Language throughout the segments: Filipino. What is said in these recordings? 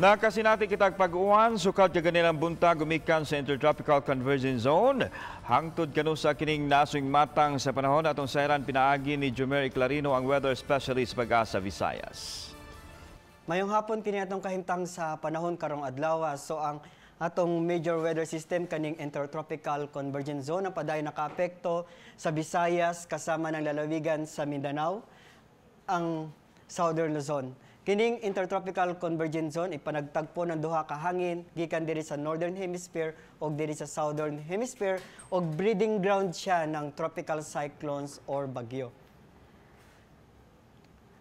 Nakasinati kitag pag-uwan, sukat ka ganilang buntag gumikan sa Intertropical Convergence Zone. Hangtod kanu sa kining naswing matang sa panahon atong sayran pinaagi ni Jomer Clarino, ang weather specialist pag-asa Visayas. Mayong hapon kini atong kahimtang sa panahon karong adlaw. So ang atong major weather system kaning Intertropical Convergence Zone ang paday nakaapekto sa Visayas kasama ng lalawigan sa Mindanao, ang Southern Luzon. Kining Intertropical Convergence Zone ipanagtagpo ng duha ka hangin gikan diri sa Northern Hemisphere ug diri sa Southern Hemisphere ug breeding ground siya ng tropical cyclones or bagyo.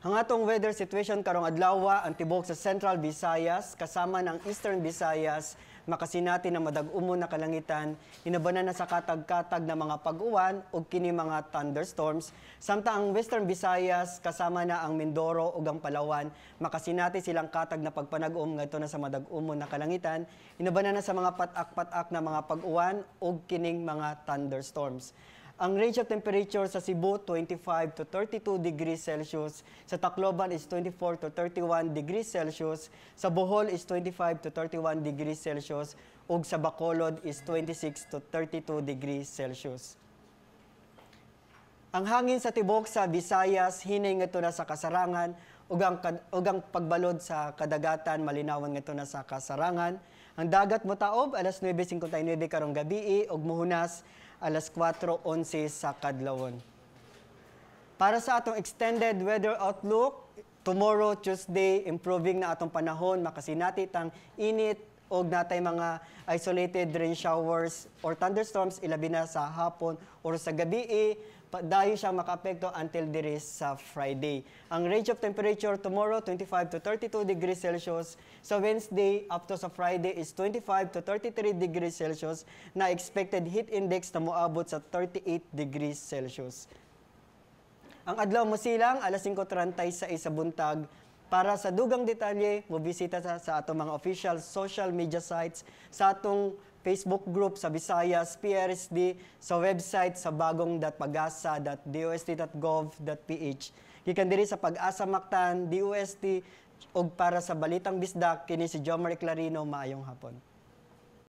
Ang atong weather situation karong adlaw ang tibok sa Central Visayas kasama ng Eastern Visayas makasinati na madag-umon na kalangitan, inabanan na sa katag-katag na mga pag-uwan ug kini mga thunderstorms. Samtang ang Western Visayas kasama na ang Mindoro ug ang Palawan makasinati silang katag na pagpanag-um ngadto na sa madag-umon na kalangitan, inabanan na sa mga patak-patak na mga pag-uwan ug kining mga thunderstorms. Ang range of temperature sa Cebu, 25 to 32 degrees Celsius. Sa Tacloban is 24 to 31 degrees Celsius. Sa Bohol is 25 to 31 degrees Celsius. Ug sa Bacolod is 26 to 32 degrees Celsius. Ang hangin sa tibok sa Visayas, hinay ngadto na sa kasarangan. Ug ang pagbalod sa kadagatan, malinawan ngadto na sa kasarangan. Ang dagat motaob, alas 9:59 karong gabi ug muhunas alas 4:11 sa kadlawon. Para sa atong extended weather outlook, tomorrow Tuesday, improving na atong panahon, makasinati tang init og natay mga isolated rain showers or thunderstorms ilabi na sa hapon or sa gabi. Dayon siya makaapekto until diri sa Friday. Ang range of temperature tomorrow 25 to 32 degrees Celsius. Sa Wednesday up to sa Friday is 25 to 33 degrees Celsius na expected heat index na moabot sa 38 degrees Celsius. Ang adlaw mo silang alas 5:30 sa buntag. Para sa dugang detalye, mobisita sa atong mga official social media sites, sa atong Facebook group sa Visayas PRSD, sa website sa bagong.pagasa.dost.gov.ph. Gikan diri sa Pag-asa Mactan, DOST, ug para sa Balitang Bisdak, kini si Jomer Clarino, maayong hapon.